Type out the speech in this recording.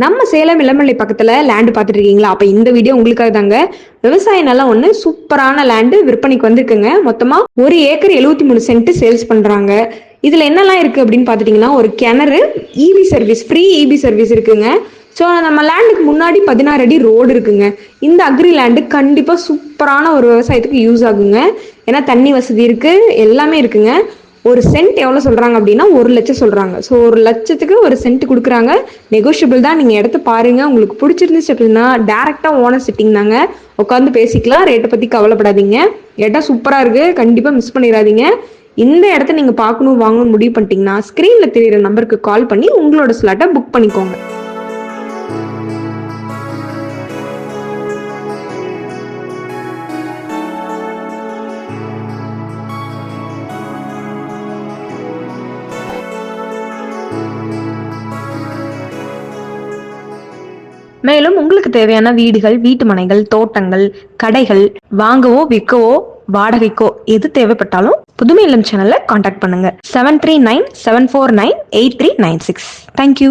நம்ம சேலம் இளமலை பக்கத்துல லேண்ட் பார்த்துட்டு இருக்கீங்களா? அப்ப இந்த வீடியோ உங்களுக்காக தாங்க. விவசாய நிலம் ஒண்ணு சூப்பரான லேண்டு விற்பனைக்கு வந்திருக்குங்க. மொத்தமா 1 ஏக்கர் 73 சென்ட் சேல்ஸ் பண்றாங்க. இதுல என்னெல்லாம் இருக்கு அப்படின்னு பாத்துட்டீங்கன்னா, ஒரு கிணறு, EB service, free EB service இருக்குங்க. ஸோ நம்ம லேண்டுக்கு முன்னாடி 16 அடி ரோடு இருக்குங்க. இந்த அக்ரி லேண்டு கண்டிப்பா சூப்பரான ஒரு விவசாயத்துக்கு யூஸ் ஆகுங்க. ஏன்னா தண்ணி வசதி இருக்கு, எல்லாமே இருக்குங்க. ஒரு சென்ட் எவ்வளோ சொல்கிறாங்க அப்படின்னா 1 லட்சம் சொல்கிறாங்க. ஸோ 1 லட்சத்துக்கு ஒரு சென்ட் கொடுக்குறாங்க. நெகோஷியபிள் தான். நீங்கள் இடத்த பாருங்கள், உங்களுக்கு பிடிச்சிருந்துச்சு அப்படின்னா டேரெக்டாக ஓனர் சிட்டிங் தாங்க, உட்காந்து பேசிக்கலாம். ரேட்டை பற்றி கவலைப்படாதீங்க. இடம் சூப்பராக இருக்குது, கண்டிப்பாக மிஸ் பண்ணிடாதீங்க. இந்த இடத்த நீங்கள் பார்க்கணும் வாங்கணும்னு முடிவு பண்ணிட்டீங்கன்னா ஸ்க்ரீனில் தெரியிற நம்பருக்கு கால் பண்ணி உங்களோட ஸ்லாட்டை புக் பண்ணிக்கோங்க. மேலும் உங்களுக்கு தேவையான வீடுகள், வீட்டு மனைகள், தோட்டங்கள், கடைகள் வாங்கவோ விற்கவோ வாடகைக்கோ எது தேவைப்பட்டாலும் புதுமை இல்லம் சேனல்ல கான்டாக்ட் பண்ணுங்க. 7397498396. தேங்க்யூ.